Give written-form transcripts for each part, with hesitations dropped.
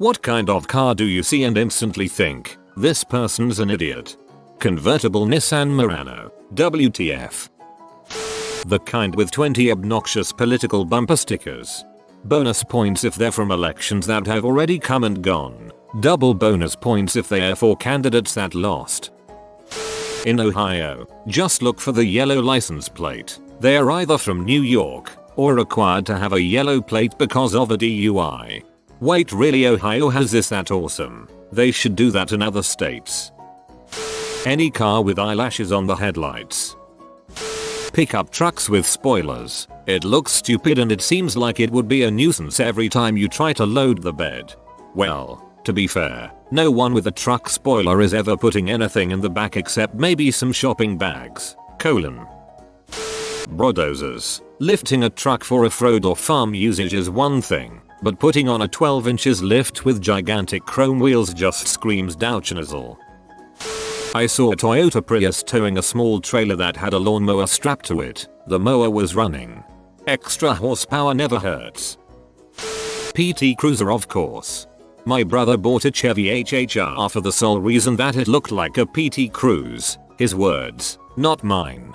What kind of car do you see and instantly think, this person's an idiot? Convertible Nissan Murano. WTF. The kind with 20 obnoxious political bumper stickers. Bonus points if they're from elections that have already come and gone. Double bonus points if they are for candidates that lost. In Ohio, just look for the yellow license plate. They are either from New York or required to have a yellow plate because of a DUI. Wait, really? Ohio has this? That awesome. They should do that in other states. Any car with eyelashes on the headlights. Pickup trucks with spoilers. It looks stupid and it seems like it would be a nuisance every time you try to load the bed. Well, to be fair, no one with a truck spoiler is ever putting anything in the back except maybe some shopping bags. Bulldozers. Lifting a truck for off-road or farm usage is one thing, but putting on a 12 inches lift with gigantic chrome wheels just screams Douchnizzle. I saw a Toyota Prius towing a small trailer that had a lawnmower strapped to it. The mower was running. Extra horsepower never hurts. PT Cruiser, of course. My brother bought a Chevy HHR for the sole reason that it looked like a PT Cruise. His words, not mine.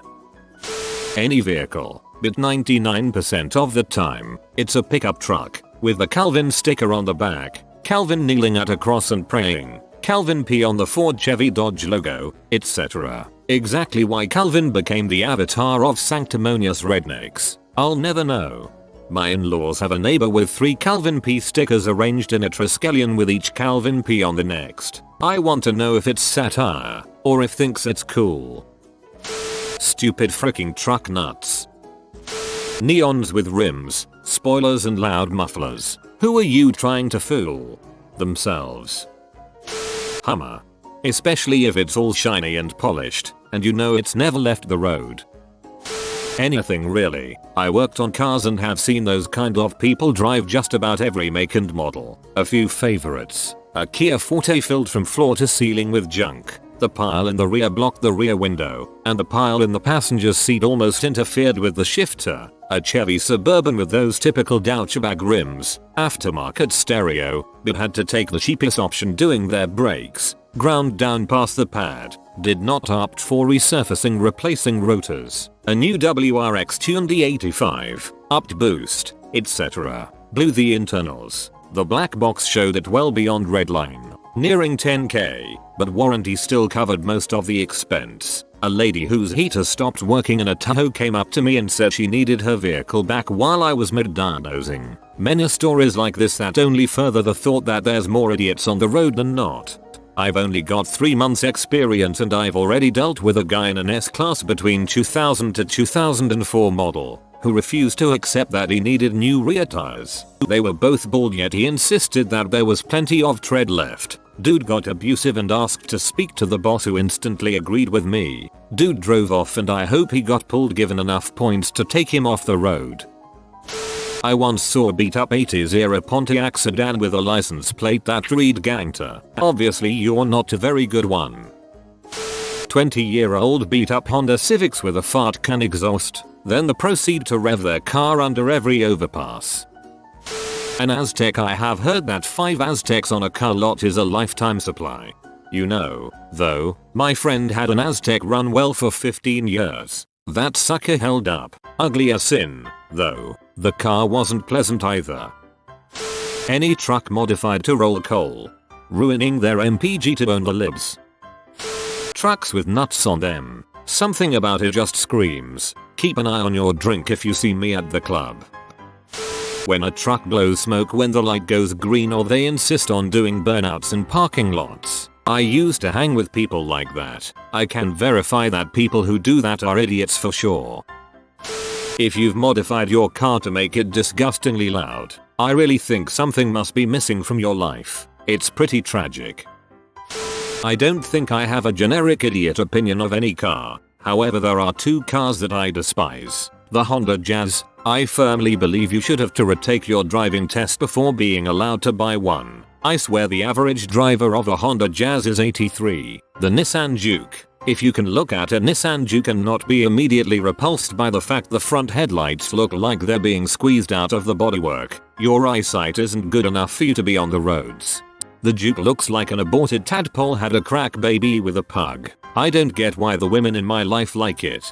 Any vehicle, but 99% of the time, it's a pickup truck, with the Calvin sticker on the back, Calvin kneeling at a cross and praying, Calvin P on the Ford Chevy Dodge logo, etc. Exactly why Calvin became the avatar of sanctimonious rednecks, I'll never know. My in-laws have a neighbor with 3 Calvin P stickers arranged in a Triskelion with each Calvin P on the next. I want to know if it's satire, or if thinks it's cool. Stupid freaking truck nuts. Neons with rims, spoilers and loud mufflers. Who are you trying to fool? Themselves. Hummer. Especially if it's all shiny and polished, and you know it's never left the road. Anything really. I worked on cars and have seen those kind of people drive just about every make and model. A few favorites. A Kia Forte filled from floor to ceiling with junk. The pile in the rear blocked the rear window, and the pile in the passenger seat almost interfered with the shifter. A Chevy Suburban with those typical douchebag rims, aftermarket stereo, but had to take the cheapest option doing their brakes, ground down past the pad, did not opt for resurfacing, replacing rotors, a new WRX tuned E85, upped boost, etc. Blew the internals. The black box showed it well beyond redline, nearing 10k, but warranty still covered most of the expense. A lady whose heater stopped working in a Tahoe came up to me and said she needed her vehicle back while I was mid-diagnosing. Many stories like this that only further the thought that there's more idiots on the road than not. I've only got 3 months experience and I've already dealt with a guy in an S-Class between 2000 to 2004 model, who refused to accept that he needed new rear tires. They were both bald yet he insisted that there was plenty of tread left. Dude got abusive and asked to speak to the boss, who instantly agreed with me. Dude drove off and I hope he got pulled given enough points to take him off the road. I once saw a beat up 80s era Pontiac sedan with a license plate that read Gangster. Obviously you're not a very good one. 20-year-old beat up Honda Civics with a fart can exhaust, then they proceed to rev their car under every overpass. An Aztec. I have heard that 5 Aztecs on a car lot is a lifetime supply. You know, though, my friend had an Aztec run well for 15 years. That sucker held up. Ugly as sin, though. The car wasn't pleasant either. Any truck modified to roll coal. Ruining their MPG to own the libs. Trucks with nuts on them. Something about it just screams, keep an eye on your drink if you see me at the club. When a truck blows smoke when the light goes green, or they insist on doing burnouts in parking lots. I used to hang with people like that. I can verify that people who do that are idiots for sure. If you've modified your car to make it disgustingly loud, I really think something must be missing from your life. It's pretty tragic. I don't think I have a generic idiot opinion of any car. However, there are 2 cars that I despise. The Honda Jazz. I firmly believe you should have to retake your driving test before being allowed to buy one. I swear the average driver of a Honda Jazz is 83. The Nissan Juke. If you can look at a Nissan, you cannot be immediately repulsed by the fact the front headlights look like they're being squeezed out of the bodywork. Your eyesight isn't good enough for you to be on the roads. The Duke looks like an aborted tadpole had a crack baby with a pug. I don't get why the women in my life like it.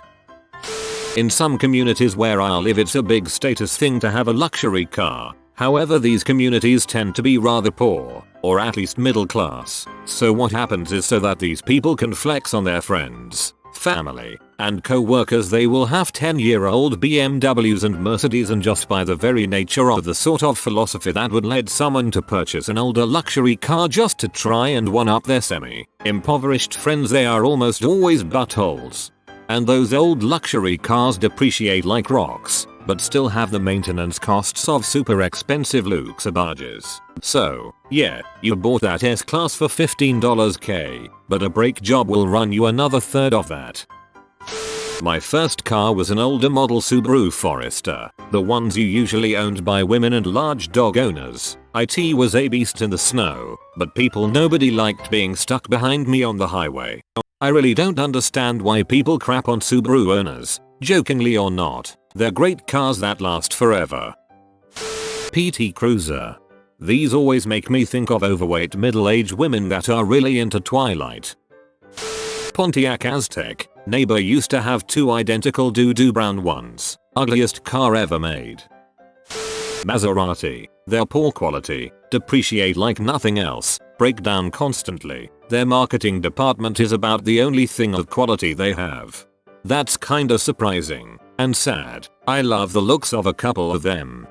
In some communities where I live, it's a big status thing to have a luxury car. However, these communities tend to be rather poor, or at least middle class. So what happens is, so that these people can flex on their friends, family, and co-workers, they will have 10-year-old BMWs and Mercedes, and just by the very nature of the sort of philosophy that would lead someone to purchase an older luxury car just to try and one-up their semi-impoverished friends, they are almost always buttholes. And those old luxury cars depreciate like rocks, but still have the maintenance costs of super expensive luxe barges. So, yeah, you bought that S-Class for $15K, but a brake job will run you another third of that. My first car was an older model Subaru Forester, the ones you usually owned by women and large dog owners. It was a beast in the snow, but nobody liked being stuck behind me on the highway. I really don't understand why people crap on Subaru owners, jokingly or not. They're great cars that last forever. PT Cruiser. These always make me think of overweight middle-aged women that are really into Twilight. Pontiac Aztek. Neighbor used to have two identical doo-doo brown ones. Ugliest car ever made. Maserati. They're poor quality, depreciate like nothing else, break down constantly. Their marketing department is about the only thing of quality they have. That's kinda surprising and sad. I love the looks of a couple of them.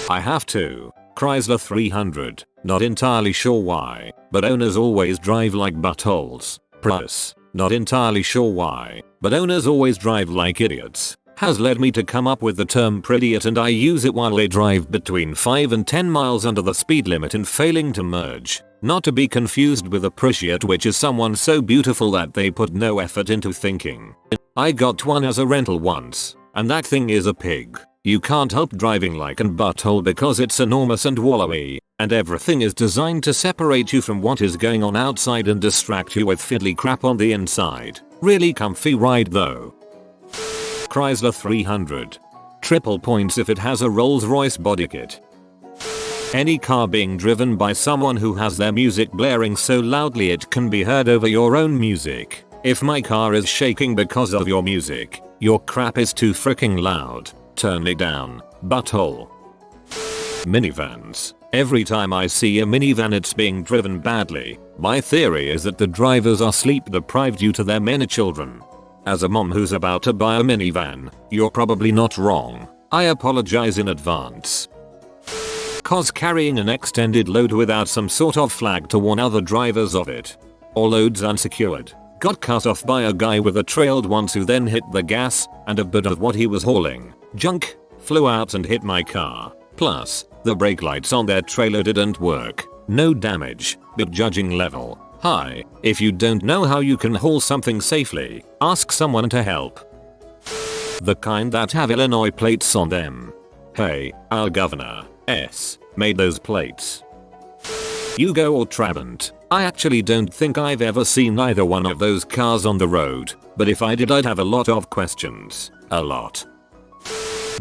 I have to. Chrysler 300. Not entirely sure why, but owners always drive like buttholes. Prius. Not entirely sure why, but owners always drive like idiots. Has led me to come up with the term Pridiot, and I use it while they drive between 5 and 10 miles under the speed limit and failing to merge. Not to be confused with appreciate, which is someone so beautiful that they put no effort into thinking. I got one as a rental once, and that thing is a pig. You can't help driving like an butthole because it's enormous and wallowy, and everything is designed to separate you from what is going on outside and distract you with fiddly crap on the inside. Really comfy ride though. Chrysler 300. Triple points if it has a Rolls-Royce body kit. Any car being driven by someone who has their music blaring so loudly it can be heard over your own music. If my car is shaking because of your music, your crap is too freaking loud. Turn it down, butthole. Minivans. Every time I see a minivan it's being driven badly. My theory is that the drivers are sleep deprived due to their many children. As a mom who's about to buy a minivan, you're probably not wrong. I apologize in advance. Cause carrying an extended load without some sort of flag to warn other drivers of it. Or loads unsecured. Got cut off by a guy with a trailed once who then hit the gas, and a bit of what he was hauling, junk, flew out and hit my car. Plus, the brake lights on their trailer didn't work. No damage, but judging level. Hi, if you don't know how you can haul something safely, ask someone to help. The kind that have Illinois plates on them. Hey, our governor, made those plates. Yugo or Trabant. I actually don't think I've ever seen either one of those cars on the road, but if I did I'd have a lot of questions. A lot.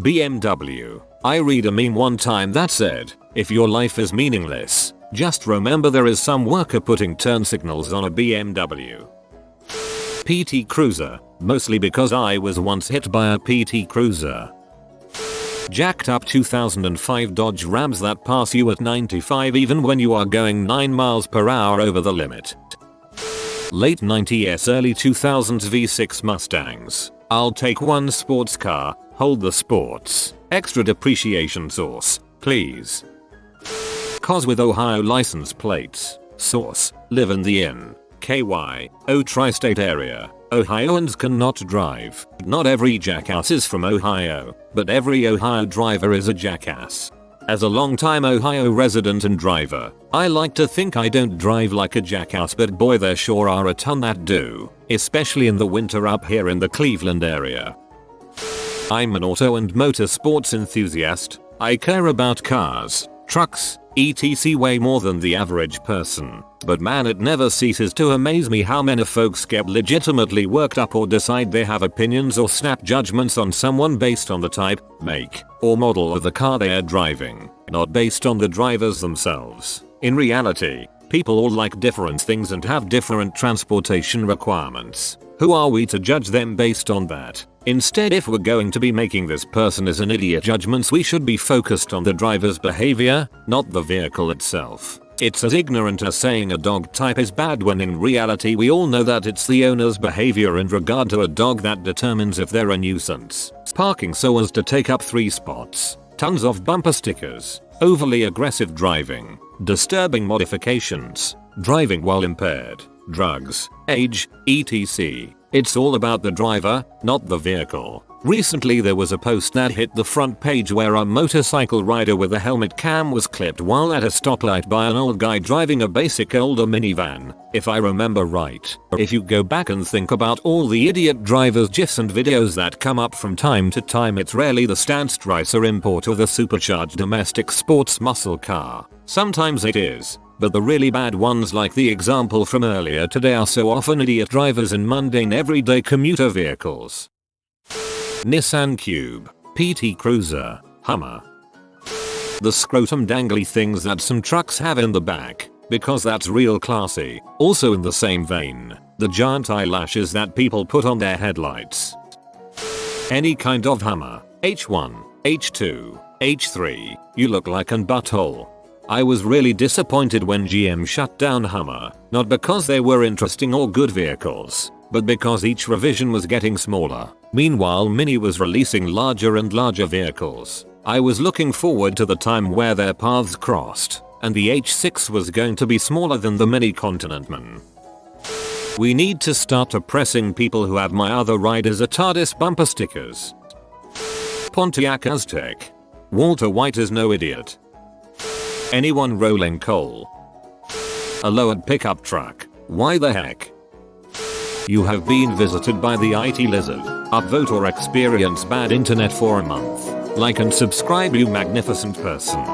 BMW. I read a meme one time that said, if your life is meaningless, just remember there is some worker putting turn signals on a BMW. PT Cruiser. Mostly because I was once hit by a PT Cruiser. Jacked up 2005 Dodge Rams that pass you at 95 even when you are going 9 miles per hour over the limit. Late 90s early 2000s V6 Mustangs. I'll take one sports car, hold the sports. Extra depreciation source, please. Cause with Ohio license plates. Source, live in the inn. KY, tri-state area. Ohioans cannot drive. Not every jackass is from Ohio, but every Ohio driver is a jackass. As a longtime Ohio resident and driver, I like to think I don't drive like a jackass, but boy there sure are a ton that do, especially in the winter up here in the Cleveland area. I'm an auto and motorsports enthusiast. I care about cars, trucks, etc. way more than the average person. But man, it never ceases to amaze me how many folks get legitimately worked up or decide they have opinions or snap judgments on someone based on the type, make, or model of the car they are driving, not based on the drivers themselves. In reality, people all like different things and have different transportation requirements. Who are we to judge them based on that? Instead, if we're going to be making this person is an idiot judgments, we should be focused on the driver's behavior, not the vehicle itself. It's as ignorant as saying a dog type is bad when in reality we all know that it's the owner's behavior in regard to a dog that determines if they're a nuisance. Parking so as to take up 3 spots, tons of bumper stickers, overly aggressive driving, disturbing modifications, driving while impaired, drugs, age, etc. It's all about the driver, not the vehicle. Recently there was a post that hit the front page where a motorcycle rider with a helmet cam was clipped while at a stoplight by an old guy driving a basic older minivan, if I remember right. If you go back and think about all the idiot drivers gifs and videos that come up from time to time, it's rarely the Stanstricer import or the supercharged domestic sports muscle car. Sometimes it is, but the really bad ones like the example from earlier today are so often idiot drivers in mundane everyday commuter vehicles. Nissan Cube, PT Cruiser, Hummer. The scrotum dangly things that some trucks have in the back, because that's real classy. Also in the same vein, the giant eyelashes that people put on their headlights. Any kind of Hummer, H1, H2, H3, you look like an butthole. I was really disappointed when GM shut down Hummer, not because they were interesting or good vehicles, but because each revision was getting smaller. Meanwhile, Mini was releasing larger and larger vehicles. I was looking forward to the time where their paths crossed, and the H6 was going to be smaller than the Mini Continentman. We need to start oppressing people who have my other riders a TARDIS bumper stickers. Pontiac Aztec. Walter White is no idiot. Anyone rolling coal. A lowered pickup truck. Why the heck? You have been visited by the IT lizard. Upvote or experience bad internet for a month. Like and subscribe, you magnificent person.